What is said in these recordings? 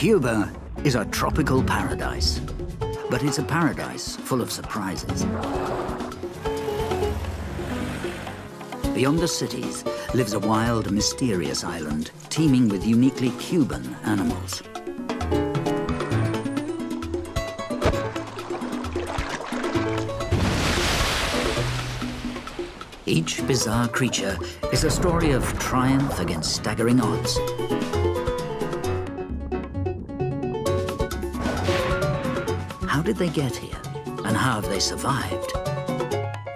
Cuba is a tropical paradise, but it's a paradise full of surprises. Beyond the cities lives a wild, mysterious island teeming with uniquely Cuban animals. Each bizarre creature is a story of triumph against staggering odds. How did they get here, and how have they survived?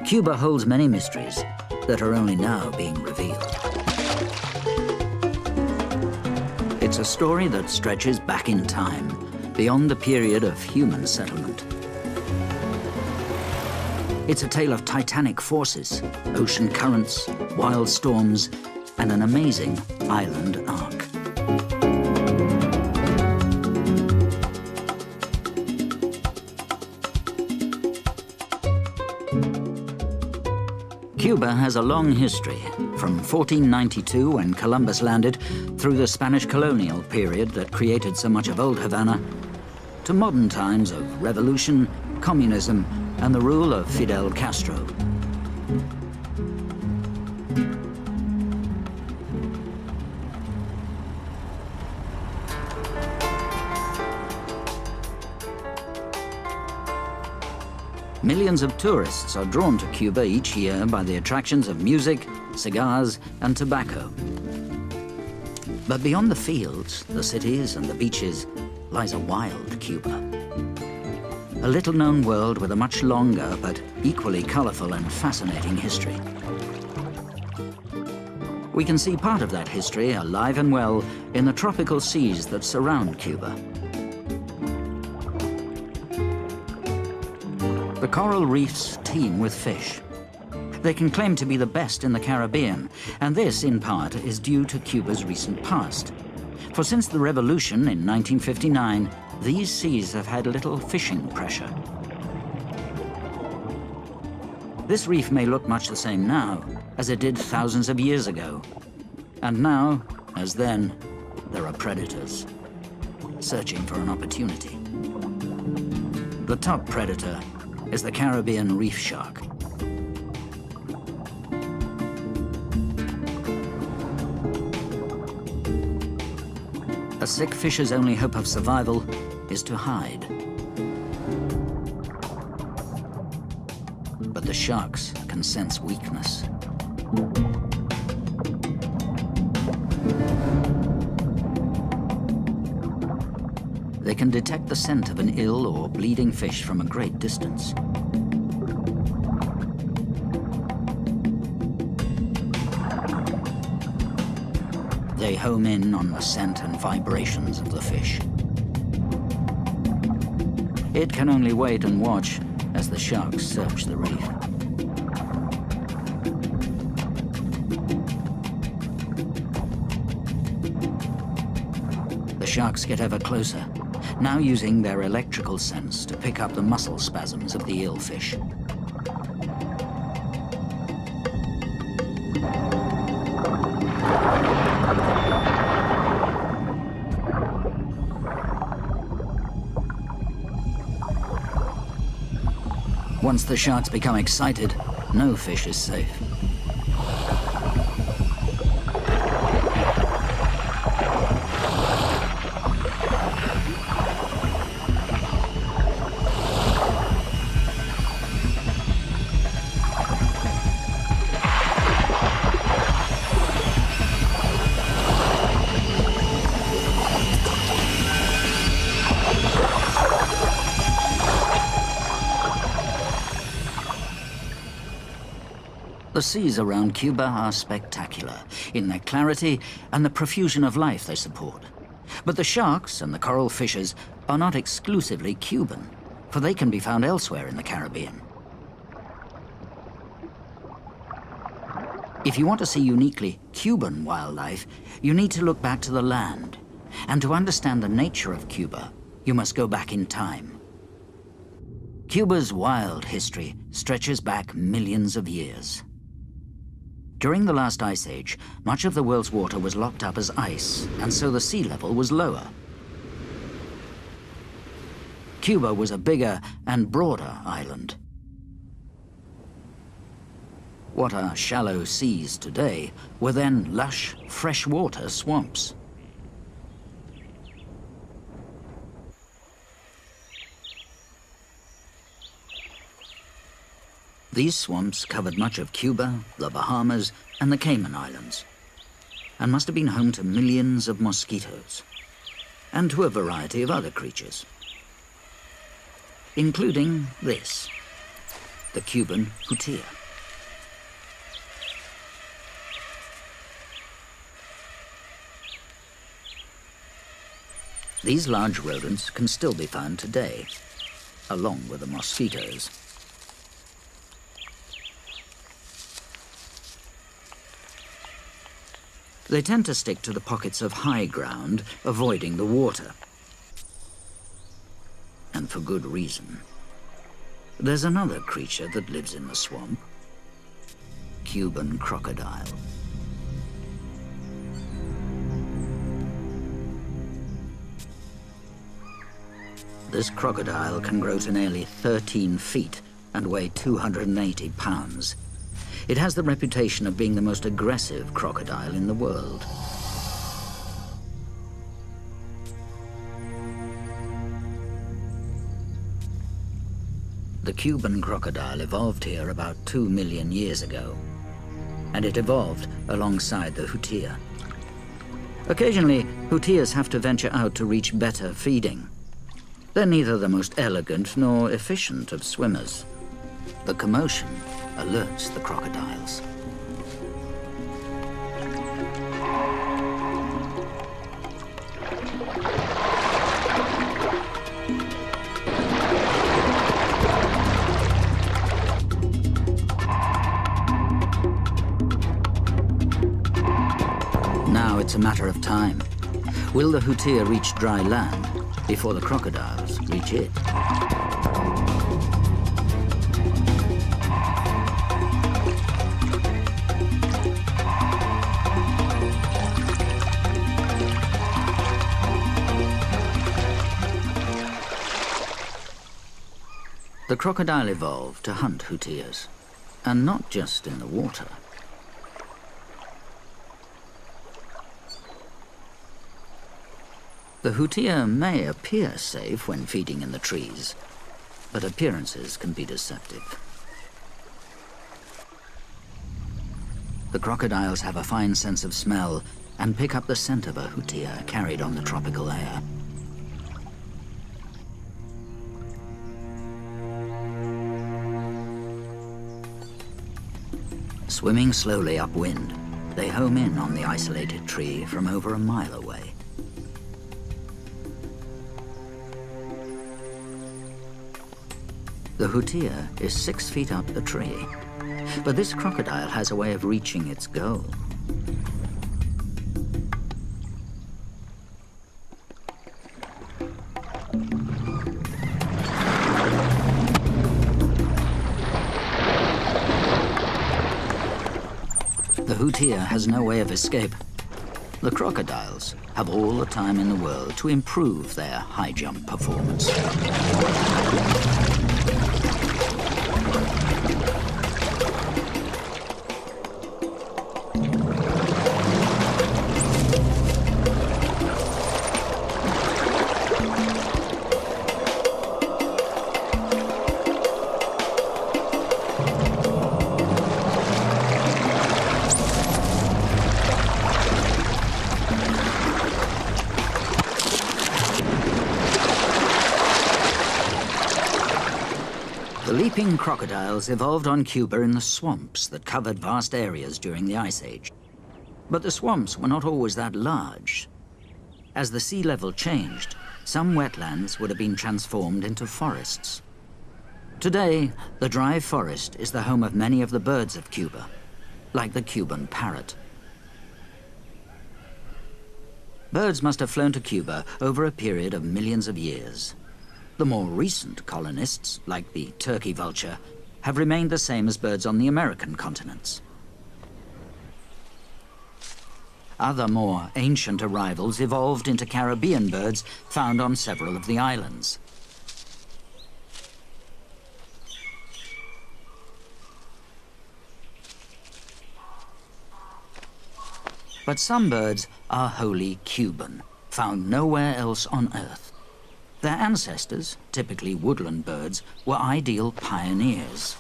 Cuba holds many mysteries that are only now being revealed. It's a story that stretches back in time, beyond the period of human settlement. It's a tale of titanic forces, ocean currents, wild storms, and an amazing island arc. Cuba has a long history, from 1492 when Columbus landed, through the Spanish colonial period that created so much of old Havana, to modern times of revolution, communism, and the rule of Fidel Castro. Millions of tourists are drawn to Cuba each year by the attractions of music, cigars, and tobacco. But beyond the fields, the cities, and the beaches lies a wild Cuba. A little-known world with a much longer but equally colorful and fascinating history. We can see part of that history alive and well in the tropical seas that surround Cuba. The coral reefs teem with fish. They can claim to be the best in the Caribbean, and this, in part, is due to Cuba's recent past. For since the revolution in 1959, these seas have had little fishing pressure. This reef may look much the same now as it did thousands of years ago. And now, as then, there are predators searching for an opportunity. The top predator is the Caribbean reef shark. A sick fish's only hope of survival is to hide. But the sharks can sense weakness. They can detect the scent of an ill or bleeding fish from a great distance. They home in on the scent and vibrations of the fish. It can only wait and watch as the sharks search the reef. The sharks get ever closer, now using their electrical sense to pick up the muscle spasms of the ill fish. Once the sharks become excited, no fish is safe. The seas around Cuba are spectacular in their clarity and the profusion of life they support. But the sharks and the coral fishes are not exclusively Cuban, for they can be found elsewhere in the Caribbean. If you want to see uniquely Cuban wildlife, you need to look back to the land. And to understand the nature of Cuba, you must go back in time. Cuba's wild history stretches back millions of years. During the last ice age, much of the world's water was locked up as ice, and so the sea level was lower. Cuba was a bigger and broader island. What are shallow seas today were then lush, freshwater swamps. These swamps covered much of Cuba, the Bahamas, and the Cayman Islands, and must have been home to millions of mosquitoes, and to a variety of other creatures, including this, the Cuban hutia. These large rodents can still be found today, along with the mosquitoes. They tend to stick to the pockets of high ground, avoiding the water. And for good reason. There's another creature that lives in the swamp. Cuban crocodile. This crocodile can grow to nearly 13 feet and weigh 280 pounds. It has the reputation of being the most aggressive crocodile in the world. The Cuban crocodile evolved here about 2 million years ago, and it evolved alongside the hutia. Occasionally, hutias have to venture out to reach better feeding. They're neither the most elegant nor efficient of swimmers. The commotion alerts the crocodiles. Now it's a matter of time. Will the hutia reach dry land before the crocodiles reach it? The crocodile evolved to hunt hutias, and not just in the water. The hutia may appear safe when feeding in the trees, but appearances can be deceptive. The crocodiles have a fine sense of smell and pick up the scent of a hutia carried on the tropical air. Swimming slowly upwind, they home in on the isolated tree from over a mile away. The hutia is 6 feet up the tree, but this crocodile has a way of reaching its goal. The hutia has no way of escape. The crocodiles have all the time in the world to improve their high jump performance. The leaping crocodiles evolved on Cuba in the swamps that covered vast areas during the Ice Age. But the swamps were not always that large. As the sea level changed, some wetlands would have been transformed into forests. Today, the dry forest is the home of many of the birds of Cuba, like the Cuban parrot. Birds must have flown to Cuba over a period of millions of years. The more recent colonists, like the turkey vulture, have remained the same as birds on the American continents. Other more ancient arrivals evolved into Caribbean birds found on several of the islands. But some birds are wholly Cuban, found nowhere else on Earth. Their ancestors, typically woodland birds, were ideal pioneers.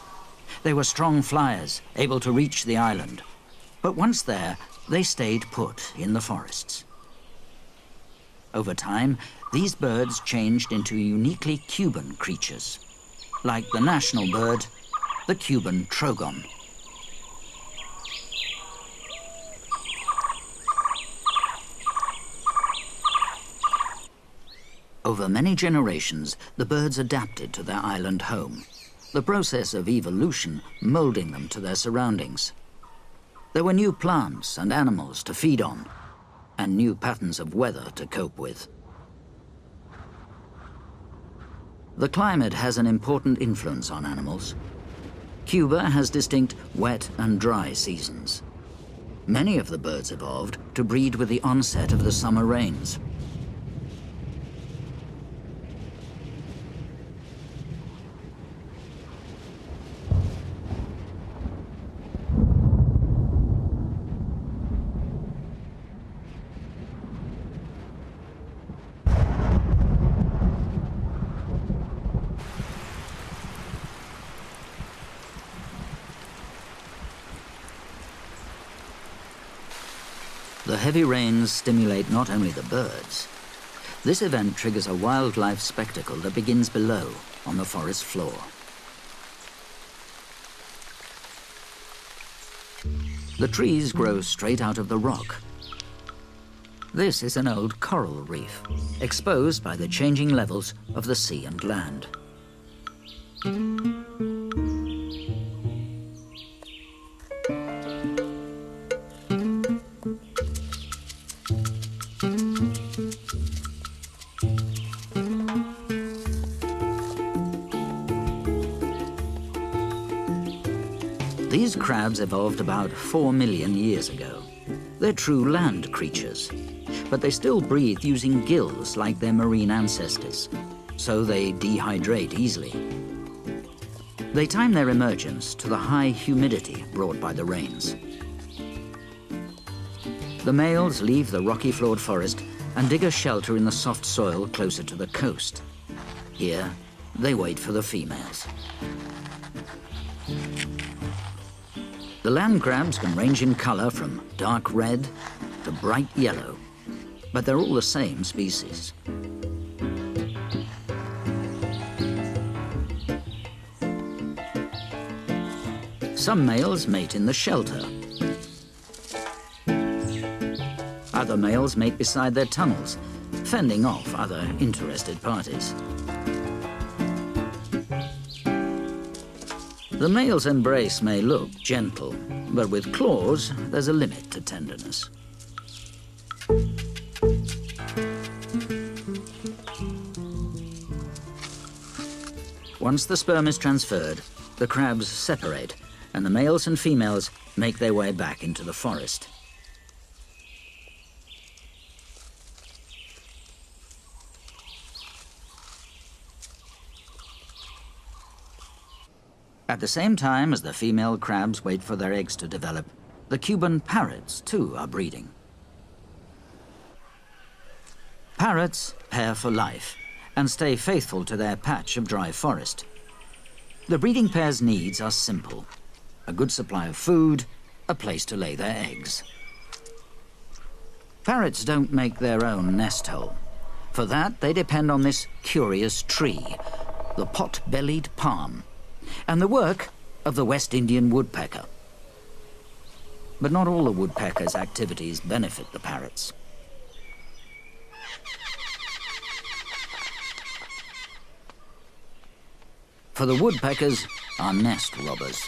They were strong flyers, able to reach the island. But once there, they stayed put in the forests. Over time, these birds changed into uniquely Cuban creatures, like the national bird, the Cuban trogon. Over many generations, the birds adapted to their island home, the process of evolution molding them to their surroundings. There were new plants and animals to feed on, and new patterns of weather to cope with. The climate has an important influence on animals. Cuba has distinct wet and dry seasons. Many of the birds evolved to breed with the onset of the summer rains. The heavy rains stimulate not only the birds. This event triggers a wildlife spectacle that begins below, on the forest floor. The trees grow straight out of the rock. This is an old coral reef, exposed by the changing levels of the sea and land. These crabs evolved about 4 million years ago. They're true land creatures, but they still breathe using gills like their marine ancestors, so they dehydrate easily. They time their emergence to the high humidity brought by the rains. The males leave the rocky-floored forest and dig a shelter in the soft soil closer to the coast. Here, they wait for the females. The land crabs can range in color from dark red to bright yellow, but they're all the same species. Some males mate in the shelter. Other males mate beside their tunnels, fending off other interested parties. The male's embrace may look gentle, but with claws, there's a limit to tenderness. Once the sperm is transferred, the crabs separate, and the males and females make their way back into the forest. At the same time as the female crabs wait for their eggs to develop, the Cuban parrots, too, are breeding. Parrots pair for life and stay faithful to their patch of dry forest. The breeding pair's needs are simple: a good supply of food, a place to lay their eggs. Parrots don't make their own nest hole. For that, they depend on this curious tree, the pot-bellied palm, and the work of the West Indian woodpecker. But not all the woodpecker's activities benefit the parrots. For the woodpeckers are nest robbers.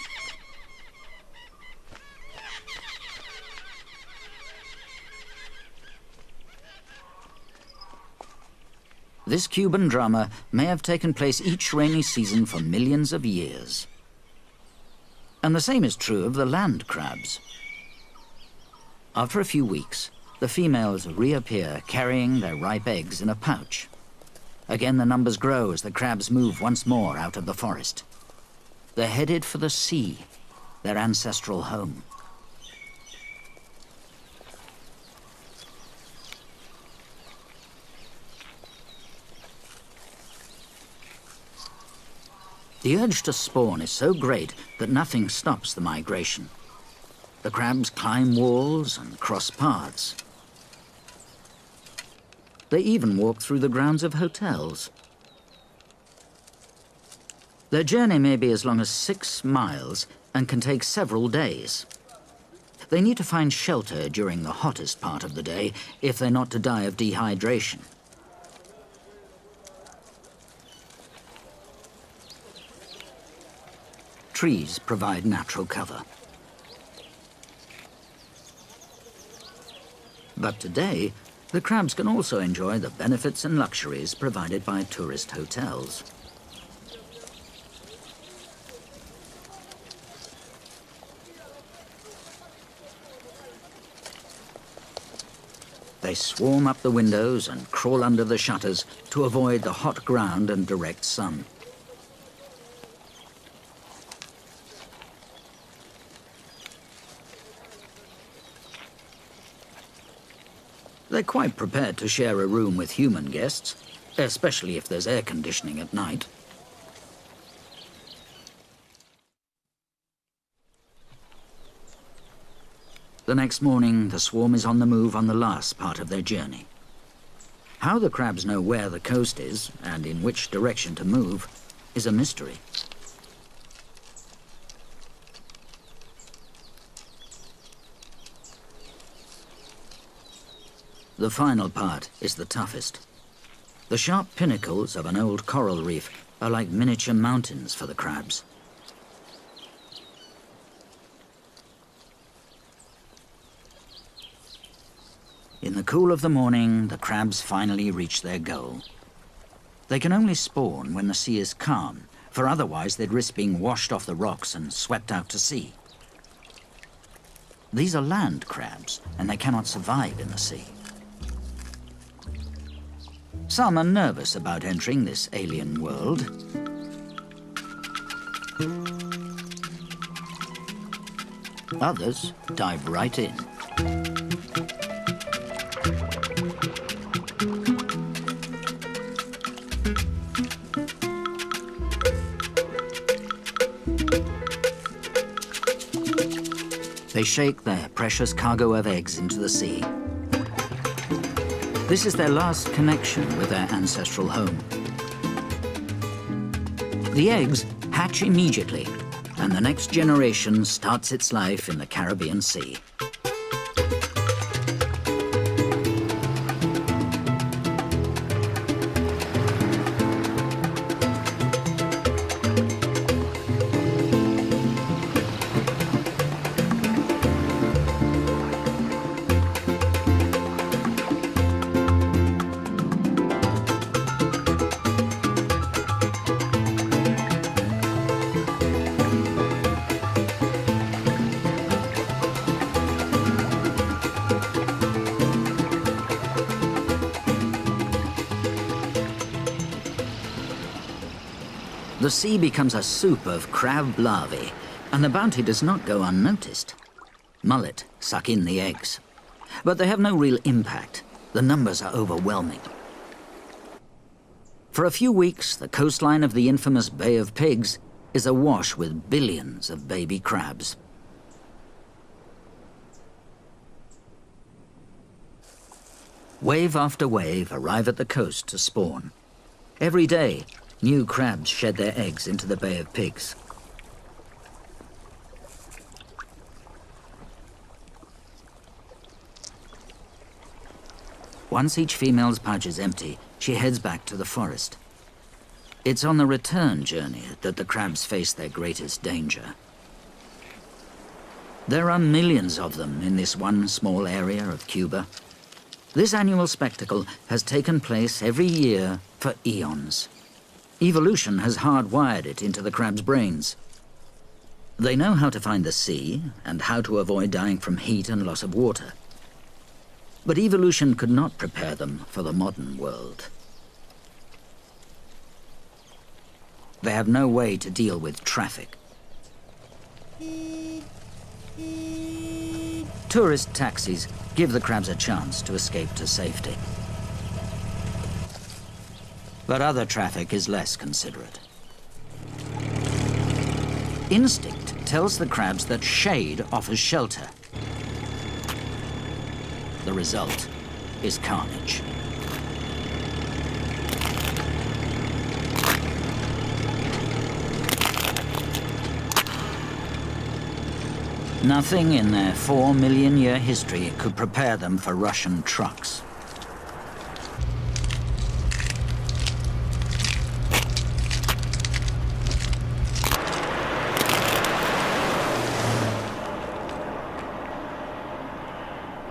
This Cuban drama may have taken place each rainy season for millions of years. And the same is true of the land crabs. After a few weeks, the females reappear carrying their ripe eggs in a pouch. Again, the numbers grow as the crabs move once more out of the forest. They're headed for the sea, their ancestral home. The urge to spawn is so great that nothing stops the migration. The crabs climb walls and cross paths. They even walk through the grounds of hotels. Their journey may be as long as 6 miles and can take several days. They need to find shelter during the hottest part of the day if they're not to die of dehydration. Trees provide natural cover. But today, the crabs can also enjoy the benefits and luxuries provided by tourist hotels. They swarm up the windows and crawl under the shutters to avoid the hot ground and direct sun. They're quite prepared to share a room with human guests, especially if there's air conditioning at night. The next morning, the swarm is on the move on the last part of their journey. How the crabs know where the coast is and in which direction to move is a mystery. The final part is the toughest. The sharp pinnacles of an old coral reef are like miniature mountains for the crabs. In the cool of the morning, the crabs finally reach their goal. They can only spawn when the sea is calm, for otherwise they'd risk being washed off the rocks and swept out to sea. These are land crabs, and they cannot survive in the sea. Some are nervous about entering this alien world. Others dive right in. They shake their precious cargo of eggs into the sea. This is their last connection with their ancestral home. The eggs hatch immediately, and the next generation starts its life in the Caribbean Sea. The sea becomes a soup of crab larvae, and the bounty does not go unnoticed. Mullet suck in the eggs, but they have no real impact. The numbers are overwhelming. For a few weeks, the coastline of the infamous Bay of Pigs is awash with billions of baby crabs. Wave after wave arrive at the coast to spawn. Every day, new crabs shed their eggs into the Bay of Pigs. Once each female's pouch is empty, she heads back to the forest. It's on the return journey that the crabs face their greatest danger. There are millions of them in this one small area of Cuba. This annual spectacle has taken place every year for eons. Evolution has hardwired it into the crab's brains. They know how to find the sea and how to avoid dying from heat and loss of water. But evolution could not prepare them for the modern world. They have no way to deal with traffic. Tourist taxis give the crabs a chance to escape to safety. But other traffic is less considerate. Instinct tells the crabs that shade offers shelter. The result is carnage. Nothing in their 4-million-year history could prepare them for Russian trucks.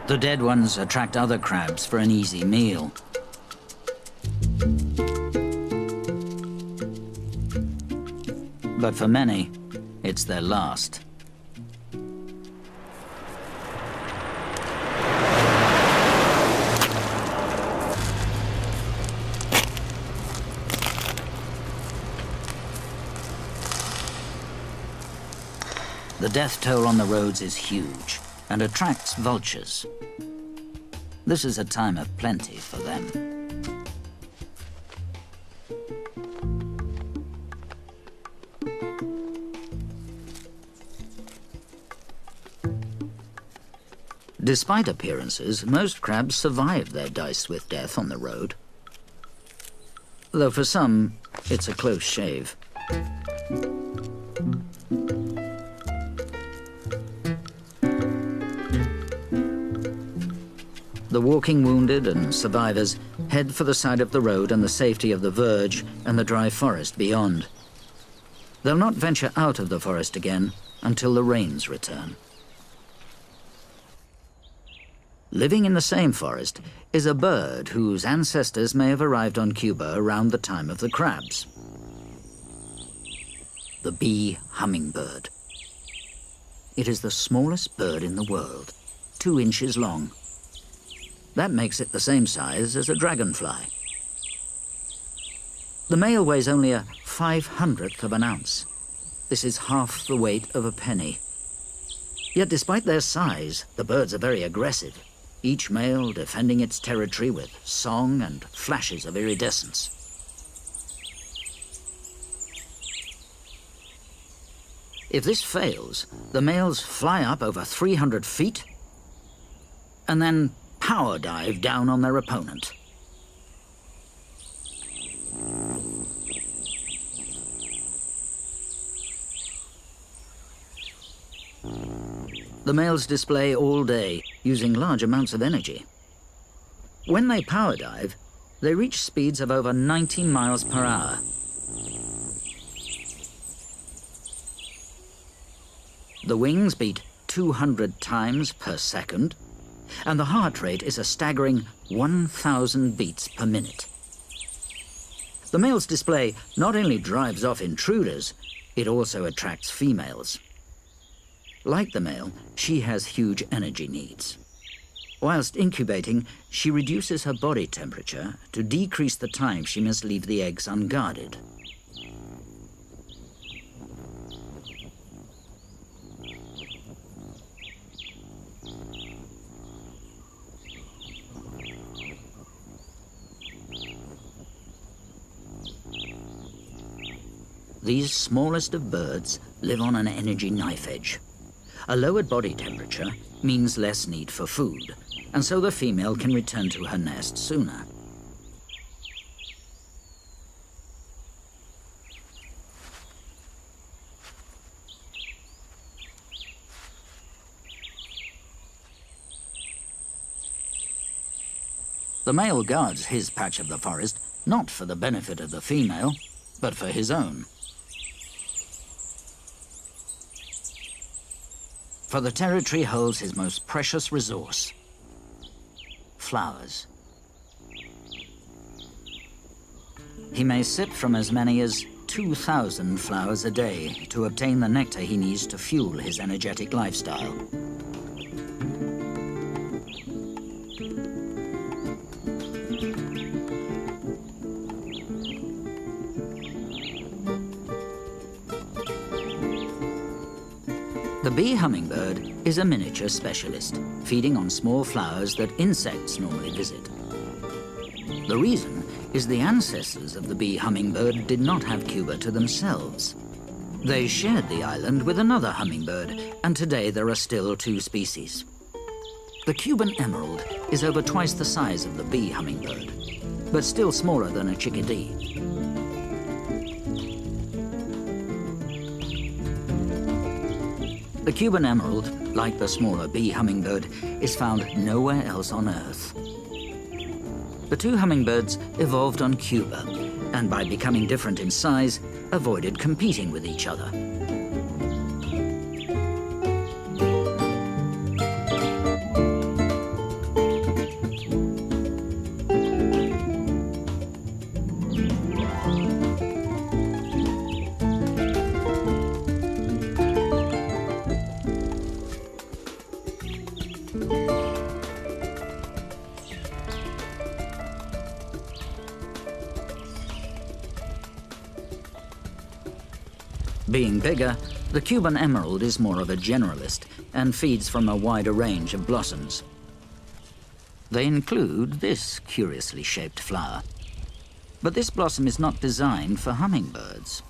The dead ones attract other crabs for an easy meal. But for many, it's their last. The death toll on the roads is huge and attracts vultures. This is a time of plenty for them. Despite appearances, most crabs survive their dice with death on the road. Though for some, it's a close shave. The walking wounded and survivors head for the side of the road and the safety of the verge and the dry forest beyond. They'll not venture out of the forest again until the rains return. Living in the same forest is a bird whose ancestors may have arrived on Cuba around the time of the crabs. The bee hummingbird. It is the smallest bird in the world, 2 inches long. That makes it the same size as a dragonfly. The male weighs only a 500th of an ounce. This is half the weight of a penny. Yet despite their size, the birds are very aggressive, each male defending its territory with song and flashes of iridescence. If this fails, the males fly up over 300 feet and then power dive down on their opponent. The males display all day, using large amounts of energy. When they power dive, they reach speeds of over 90 miles per hour. The wings beat 200 times per second, and the heart rate is a staggering 1,000 beats per minute. The male's display not only drives off intruders, it also attracts females. Like the male, she has huge energy needs. Whilst incubating, she reduces her body temperature to decrease the time she must leave the eggs unguarded. These smallest of birds live on an energy knife edge. A lowered body temperature means less need for food, and so the female can return to her nest sooner. The male guards his patch of the forest not for the benefit of the female, but for his own. For the territory holds his most precious resource, flowers. He may sip from as many as 2,000 flowers a day to obtain the nectar he needs to fuel his energetic lifestyle. The bee hummingbird is a miniature specialist, feeding on small flowers that insects normally visit. The reason is the ancestors of the bee hummingbird did not have Cuba to themselves. They shared the island with another hummingbird, and today there are still 2 species. The Cuban emerald is over twice the size of the bee hummingbird, but still smaller than a chickadee. The Cuban emerald, like the smaller bee hummingbird, is found nowhere else on Earth. The 2 hummingbirds evolved on Cuba, and by becoming different in size, avoided competing with each other. Being bigger, the Cuban emerald is more of a generalist and feeds from a wider range of blossoms. They include this curiously shaped flower. But this blossom is not designed for hummingbirds.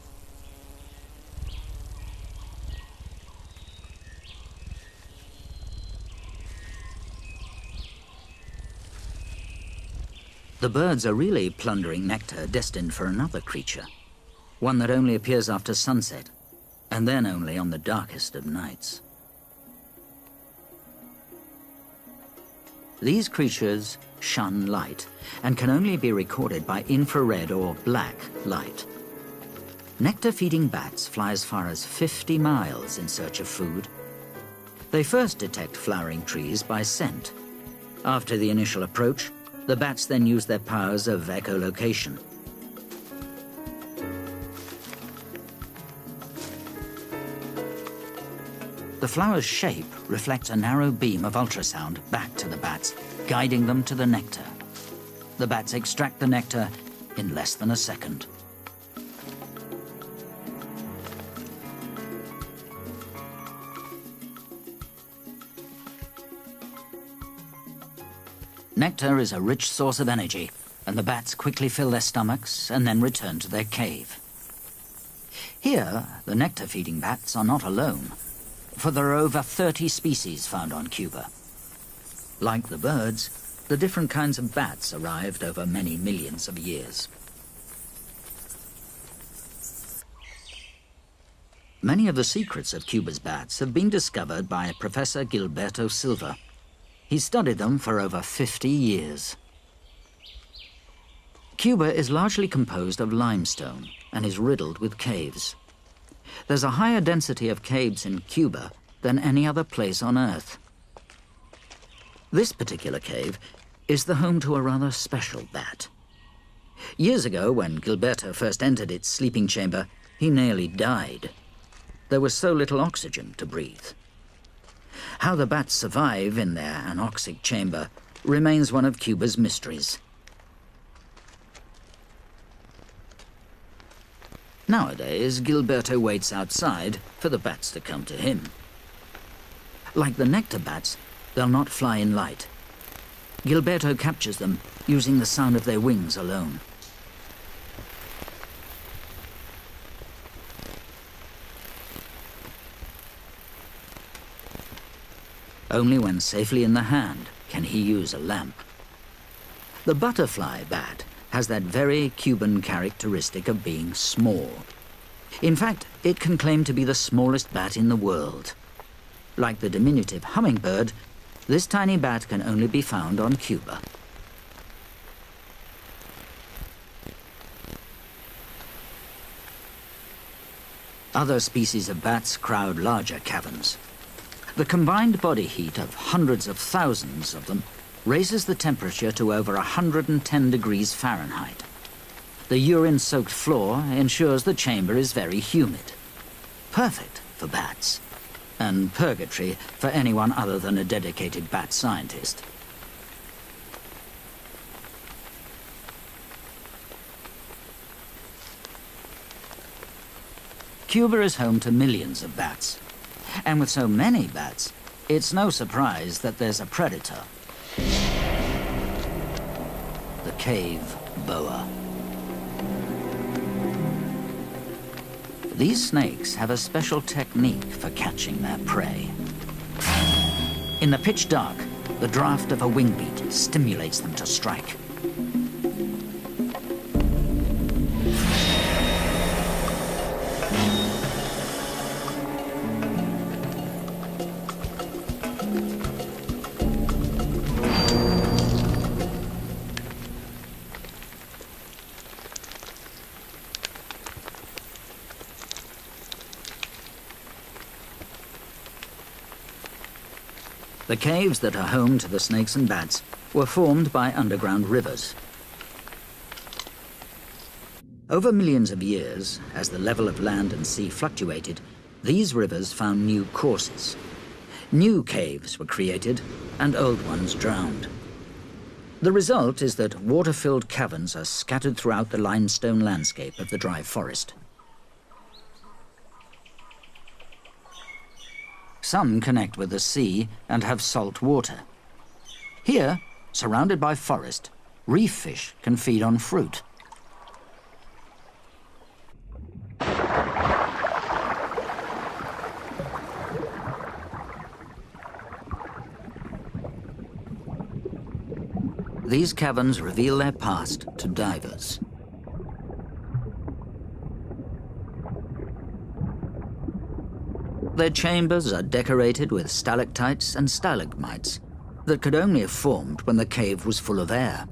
The birds are really plundering nectar destined for another creature, one that only appears after sunset, and then only on the darkest of nights. These creatures shun light and can only be recorded by infrared or black light. Nectar-feeding bats fly as far as 50 miles in search of food. They first detect flowering trees by scent. After the initial approach, the bats then use their powers of echolocation. The flower's shape reflects a narrow beam of ultrasound back to the bats, guiding them to the nectar. The bats extract the nectar in less than a second. Nectar is a rich source of energy, and the bats quickly fill their stomachs and then return to their cave. Here, the nectar-feeding bats are not alone, for there are over 30 species found on Cuba. Like the birds, the different kinds of bats arrived over many millions of years. Many of the secrets of Cuba's bats have been discovered by Professor Gilberto Silva. He studied them for over 50 years. Cuba is largely composed of limestone and is riddled with caves. There's a higher density of caves in Cuba than any other place on Earth. This particular cave is the home to a rather special bat. Years ago, when Gilberto first entered its sleeping chamber, he nearly died. There was so little oxygen to breathe. How the bats survive in their anoxic chamber remains one of Cuba's mysteries. Nowadays, Gilberto waits outside for the bats to come to him. Like the nectar bats, they'll not fly in light. Gilberto captures them using the sound of their wings alone. Only when safely in the hand can he use a lamp. The butterfly bat has that very Cuban characteristic of being small. In fact, it can claim to be the smallest bat in the world. Like the diminutive hummingbird, this tiny bat can only be found on Cuba. Other species of bats crowd larger caverns. The combined body heat of hundreds of thousands of them raises the temperature to over 110 degrees Fahrenheit. The urine-soaked floor ensures the chamber is very humid. Perfect for bats, and purgatory for anyone other than a dedicated bat scientist. Cuba is home to millions of bats. And with so many bats, it's no surprise that there's a predator. The cave boa. These snakes have a special technique for catching their prey. In the pitch dark, the draft of a wing beat stimulates them to strike. The caves that are home to the snakes and bats were formed by underground rivers. Over millions of years, as the level of land and sea fluctuated, these rivers found new courses. New caves were created and old ones drowned. The result is that water-filled caverns are scattered throughout the limestone landscape of the dry forest. Some connect with the sea and have salt water. Here, surrounded by forest, reef fish can feed on fruit. These caverns reveal their past to divers. Their chambers are decorated with stalactites and stalagmites that could only have formed when the cave was full of air.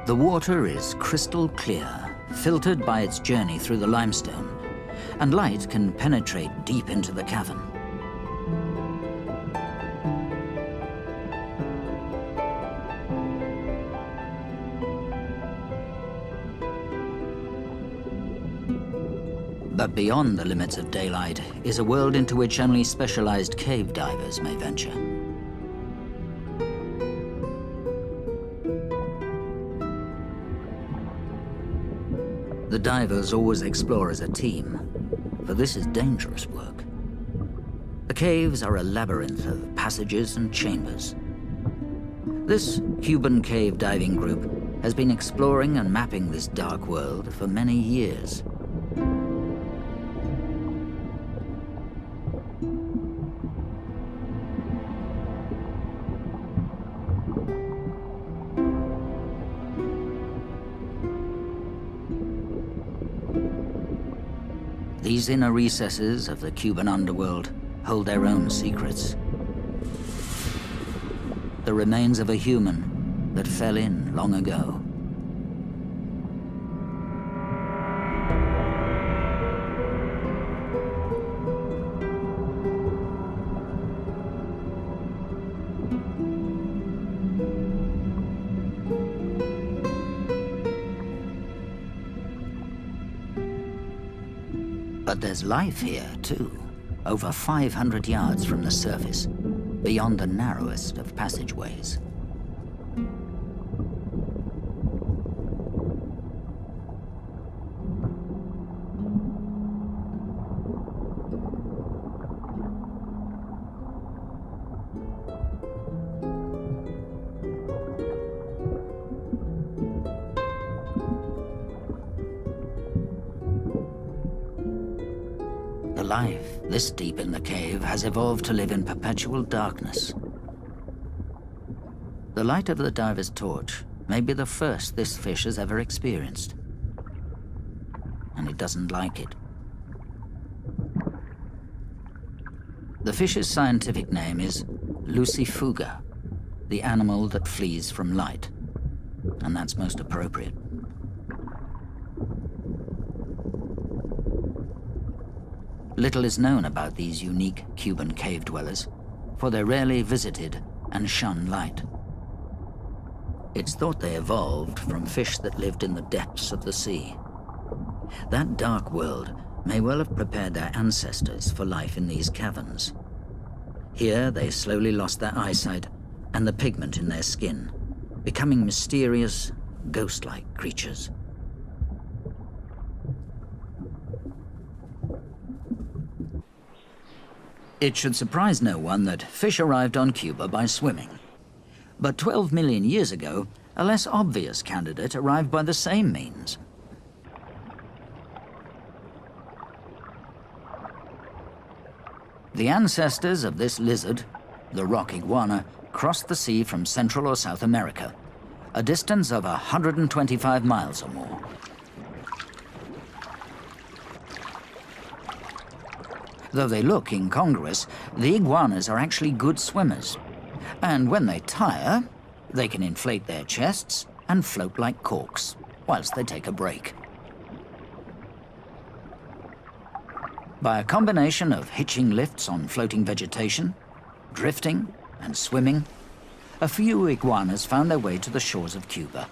The water is crystal clear, filtered by its journey through the limestone, and light can penetrate deep into the cavern. But beyond the limits of daylight is a world into which only specialized cave divers may venture. The divers always explore as a team, for this is dangerous work. The caves are a labyrinth of passages and chambers. This Cuban cave diving group has been exploring and mapping this dark world for many years. These inner recesses of the Cuban underworld hold their own secrets. The remains of a human that fell in long ago. But there's life here, too, over 500 yards from the surface, beyond the narrowest of passageways. Life this deep in the cave has evolved to live in perpetual darkness. The light of the diver's torch may be the first this fish has ever experienced, and it doesn't like it. The fish's scientific name is Lucifuga, the animal that flees from light, and that's most appropriate. Little is known about these unique Cuban cave dwellers, for they're rarely visited and shun light. It's thought they evolved from fish that lived in the depths of the sea. That dark world may well have prepared their ancestors for life in these caverns. Here they slowly lost their eyesight and the pigment in their skin, becoming mysterious, ghost-like creatures. It should surprise no one that fish arrived on Cuba by swimming. But 12 million years ago, a less obvious candidate arrived by the same means. The ancestors of this lizard, the rock iguana, crossed the sea from Central or South America, a distance of 125 miles or more. Though they look incongruous, the iguanas are actually good swimmers. And when they tire, they can inflate their chests and float like corks, whilst they take a break. By a combination of hitching lifts on floating vegetation, drifting and swimming, a few iguanas found their way to the shores of Cuba.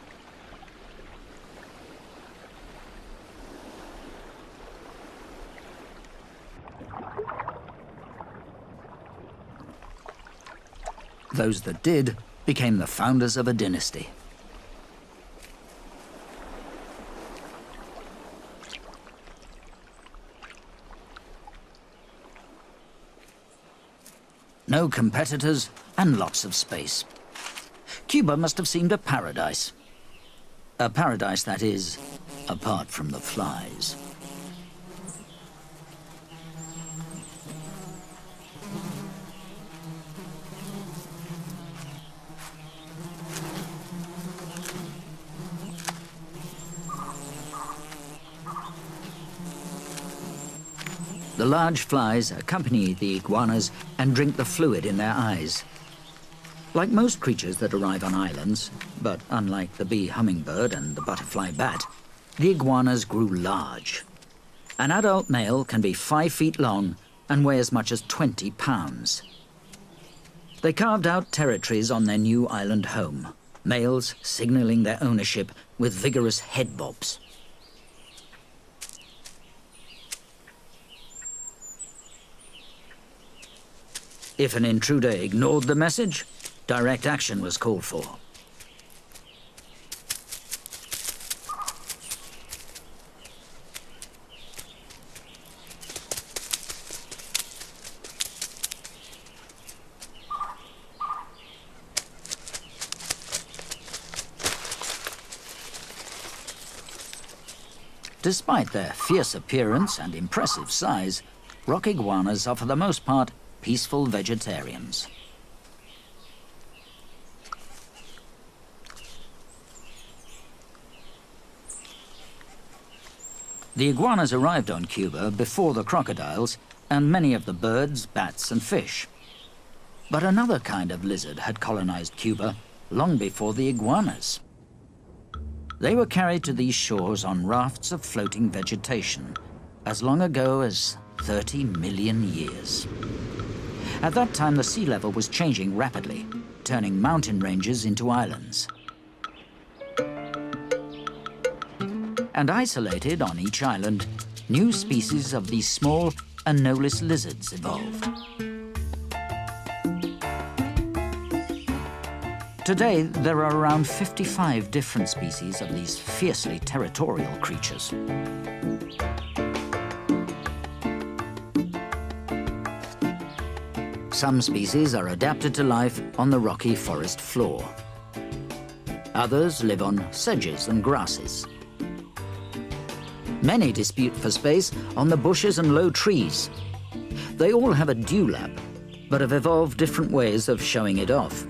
Those that did became the founders of a dynasty. No competitors and lots of space. Cuba must have seemed a paradise. A paradise, that is, apart from the flies. The large flies accompany the iguanas and drink the fluid in their eyes. Like most creatures that arrive on islands, but unlike the bee hummingbird and the butterfly bat, the iguanas grew large. An adult male can be 5 feet long and weigh as much as 20 pounds. They carved out territories on their new island home, males signaling their ownership with vigorous head bobs. If an intruder ignored the message, direct action was called for. Despite their fierce appearance and impressive size, rock iguanas are for the most part peaceful vegetarians. The iguanas arrived on Cuba before the crocodiles and many of the birds, bats and fish. But another kind of lizard had colonized Cuba long before the iguanas. They were carried to these shores on rafts of floating vegetation as long ago as 30 million years. At that time, the sea level was changing rapidly, turning mountain ranges into islands. And isolated on each island, new species of these small, anolis lizards evolved. Today, there are around 55 different species of these fiercely territorial creatures. Some species are adapted to life on the rocky forest floor. Others live on sedges and grasses. Many dispute for space on the bushes and low trees. They all have a dewlap, but have evolved different ways of showing it off.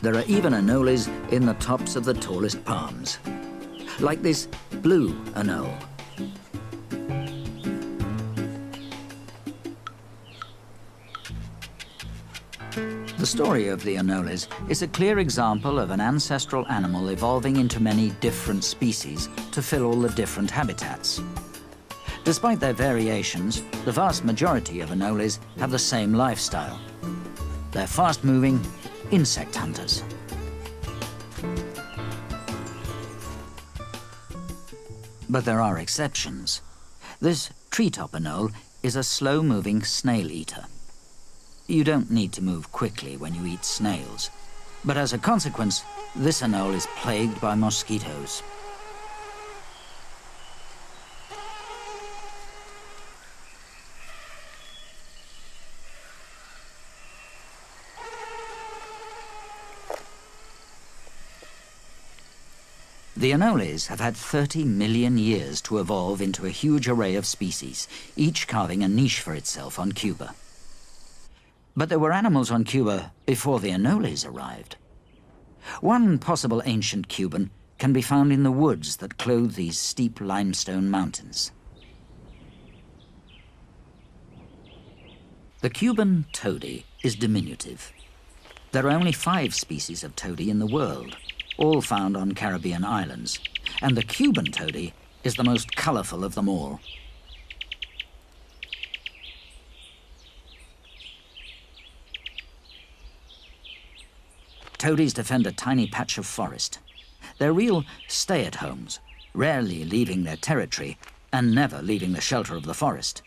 There are even anoles in the tops of the tallest palms, like this blue anole. The story of the anoles is a clear example of an ancestral animal evolving into many different species to fill all the different habitats. Despite their variations, the vast majority of anoles have the same lifestyle. They're fast-moving insect hunters. But there are exceptions. This treetop anole is a slow-moving snail-eater. You don't need to move quickly when you eat snails, but as a consequence, this anole is plagued by mosquitoes. The anoles have had 30 million years to evolve into a huge array of species, each carving a niche for itself on Cuba. But there were animals on Cuba before the anoles arrived. One possible ancient Cuban can be found in the woods that clothe these steep limestone mountains. The Cuban toady is diminutive. There are only 5 species of toady in the world, all found on Caribbean islands, and the Cuban toady is the most colorful of them all. Toadies defend a tiny patch of forest. They're real stay-at-homes, rarely leaving their territory and never leaving the shelter of the forest.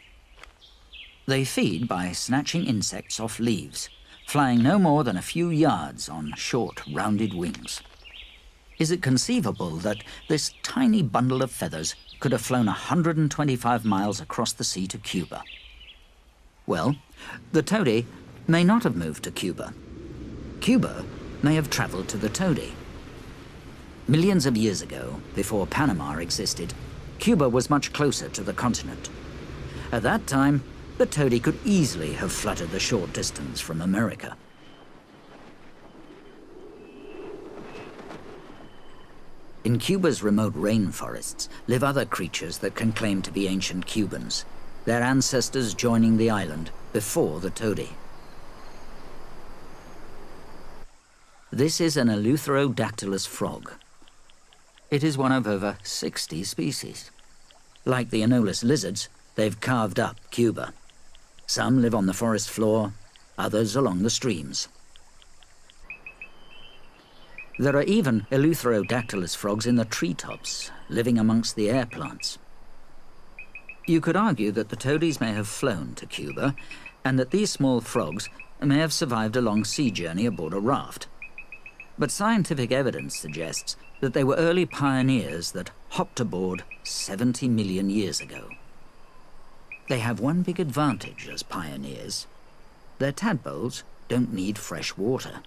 They feed by snatching insects off leaves, flying no more than a few yards on short, rounded wings. Is it conceivable that this tiny bundle of feathers could have flown 125 miles across the sea to Cuba? Well, the toady may not have moved to Cuba. Cuba may have traveled to the toady. Millions of years ago, before Panama existed, Cuba was much closer to the continent. At that time, the toady could easily have fluttered the short distance from America. In Cuba's remote rainforests live other creatures that can claim to be ancient Cubans, their ancestors joining the island before the toady. This is an eleutherodactylus frog. It is one of over 60 species. Like the anolis lizards, they've carved up Cuba. Some live on the forest floor, others along the streams. There are even eleutherodactylus frogs in the treetops, living amongst the air plants. You could argue that the toadies may have flown to Cuba, and that these small frogs may have survived a long sea journey aboard a raft. But scientific evidence suggests that they were early pioneers that hopped aboard 70 million years ago. They have one big advantage as pioneers. Their tadpoles don't need fresh water.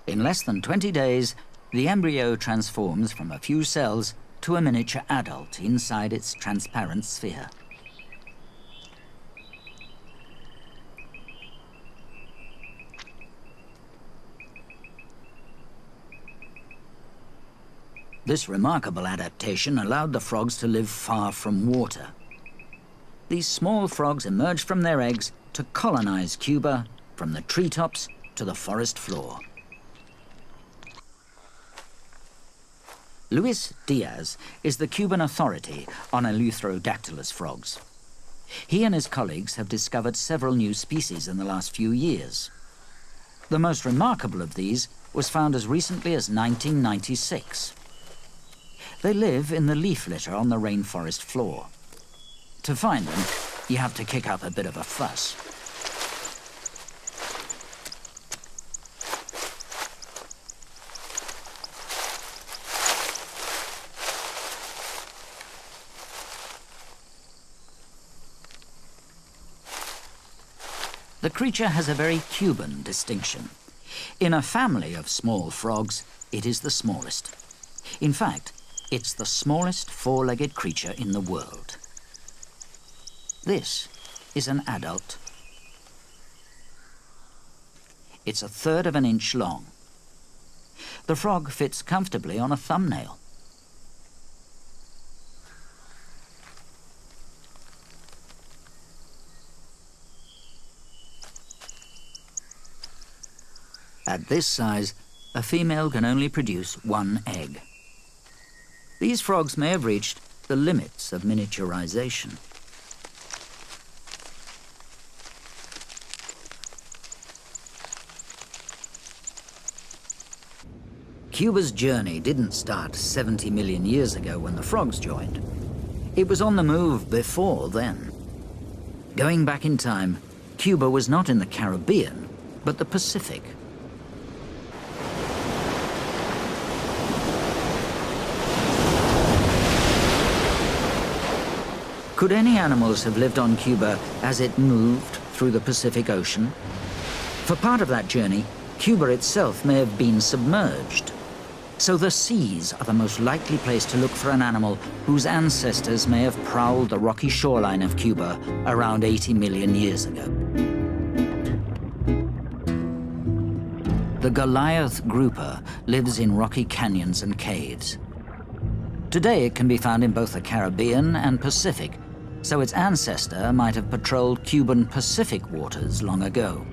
In less than 20 days, the embryo transforms from a few cells to a miniature adult inside its transparent sphere. This remarkable adaptation allowed the frogs to live far from water. These small frogs emerged from their eggs to colonize Cuba from the treetops to the forest floor. Luis Diaz is the Cuban authority on eleutherodactylus frogs. He and his colleagues have discovered several new species in the last few years. The most remarkable of these was found as recently as 1996. They live in the leaf litter on the rainforest floor. To find them, you have to kick up a bit of a fuss. The creature has a very Cuban distinction. In a family of small frogs, it is the smallest. In fact, it's the smallest four-legged creature in the world. This is an adult. It's a third of an inch long. The frog fits comfortably on a thumbnail. At this size, a female can only produce one egg. These frogs may have reached the limits of miniaturization. Cuba's journey didn't start 70 million years ago when the frogs joined. It was on the move before then. Going back in time, Cuba was not in the Caribbean, but the Pacific. Could any animals have lived on Cuba as it moved through the Pacific Ocean? For part of that journey, Cuba itself may have been submerged. So the seas are the most likely place to look for an animal whose ancestors may have prowled the rocky shoreline of Cuba around 80 million years ago. The Goliath grouper lives in rocky canyons and caves. Today it can be found in both the Caribbean and Pacific, so its ancestor might have patrolled Cuban Pacific waters long ago.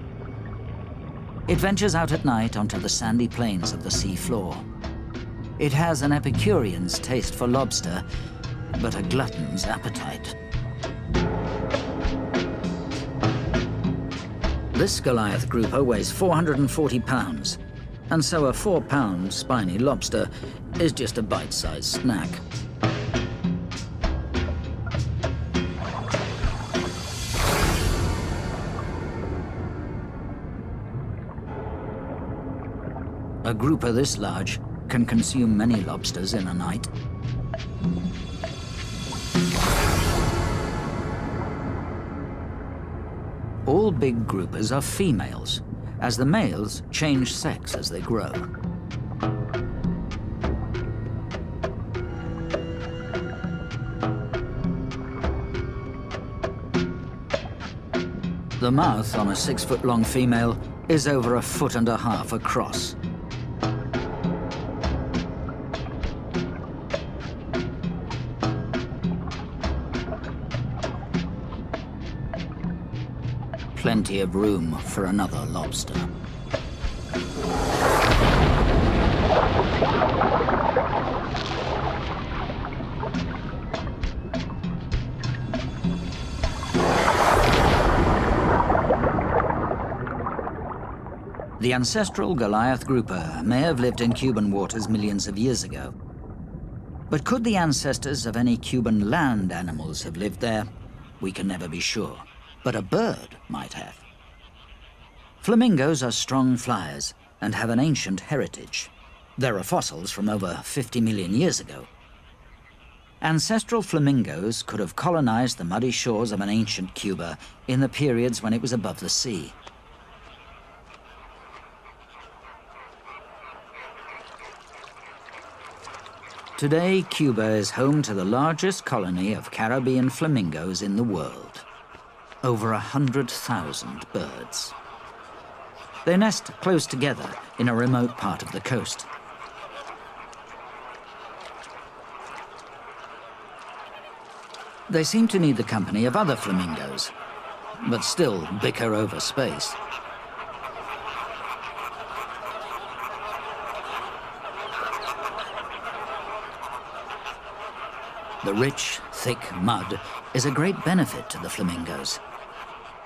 It ventures out at night onto the sandy plains of the sea floor. It has an Epicurean's taste for lobster, but a glutton's appetite. This Goliath grouper weighs 440 pounds, and so a 4-pound spiny lobster is just a bite-sized snack. A grouper this large can consume many lobsters in a night. All big groupers are females, as the males change sex as they grow. The mouth on a 6-foot-long female is over 1.5 feet across. Plenty of room for another lobster. The ancestral Goliath grouper may have lived in Cuban waters millions of years ago. But could the ancestors of any Cuban land animals have lived there? We can never be sure. But a bird might have. Flamingos are strong flyers and have an ancient heritage. There are fossils from over 50 million years ago. Ancestral flamingos could have colonized the muddy shores of an ancient Cuba in the periods when it was above the sea. Today, Cuba is home to the largest colony of Caribbean flamingos in the world. Over 100,000 birds. They nest close together in a remote part of the coast. They seem to need the company of other flamingos, but still bicker over space. The rich, thick mud is a great benefit to the flamingos.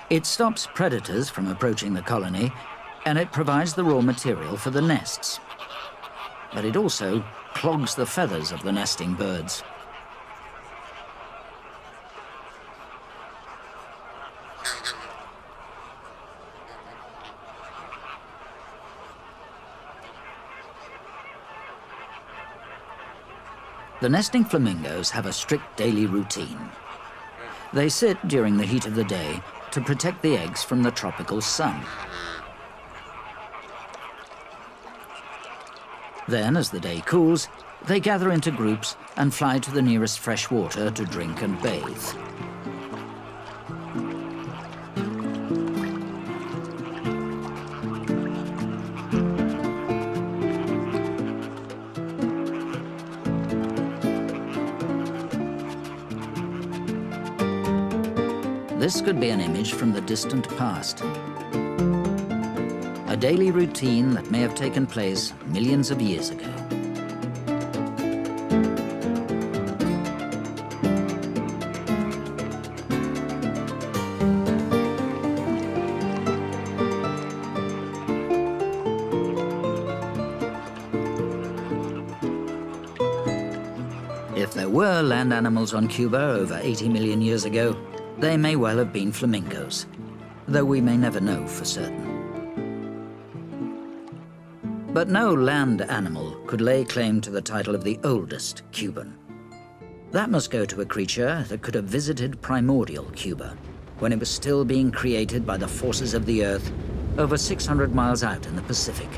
It stops predators from approaching the colony, and it provides the raw material for the nests. But it also clogs the feathers of the nesting birds. The nesting flamingos have a strict daily routine. They sit during the heat of the day to protect the eggs from the tropical sun. Then, as the day cools, they gather into groups and fly to the nearest fresh water to drink and bathe. This could be an image from the distant past. A daily routine that may have taken place millions of years ago. were land animals on Cuba over 80 million years ago, they may well have been flamingos, though we may never know for certain. But no land animal could lay claim to the title of the oldest Cuban. That must go to a creature that could have visited primordial Cuba, when it was still being created by the forces of the Earth over 600 miles out in the Pacific.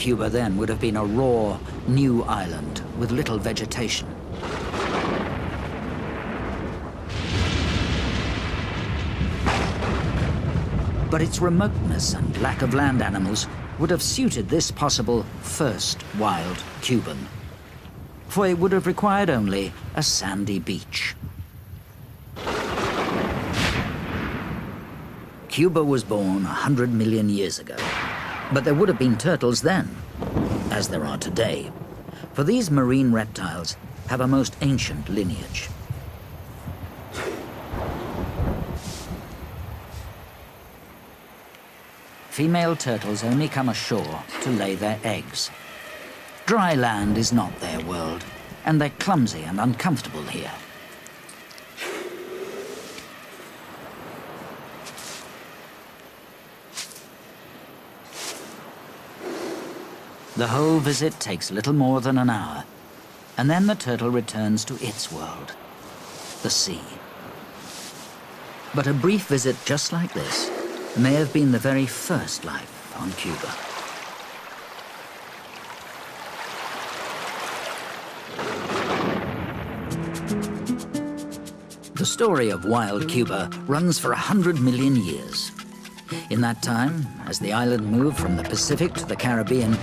Cuba then would have been a raw, new island with little vegetation. But its remoteness and lack of land animals would have suited this possible first wild Cuban, for it would have required only a sandy beach. Cuba was born 100 million years ago, but there would have been turtles then, as there are today, for these marine reptiles have a most ancient lineage. Female turtles only come ashore to lay their eggs. Dry land is not their world, and they're clumsy and uncomfortable here. The whole visit takes little more than an hour, and then the turtle returns to its world, the sea. But a brief visit just like this may have been the very first life on Cuba. The story of wild Cuba runs for 100 million years. In that time, as the island moved from the Pacific to the Caribbean,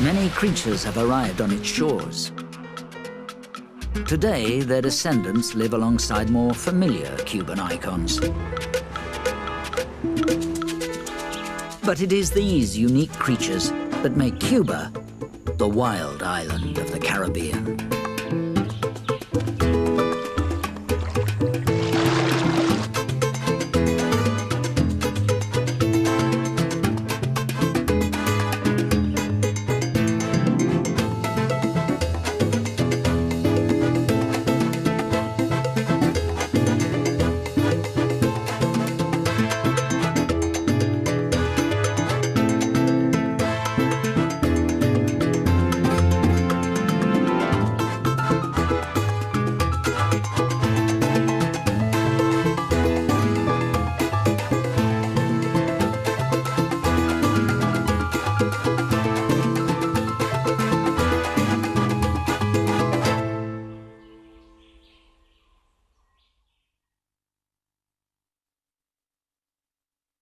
many creatures have arrived on its shores. Today, their descendants live alongside more familiar Cuban icons. But it is these unique creatures that make Cuba the wild island of the Caribbean.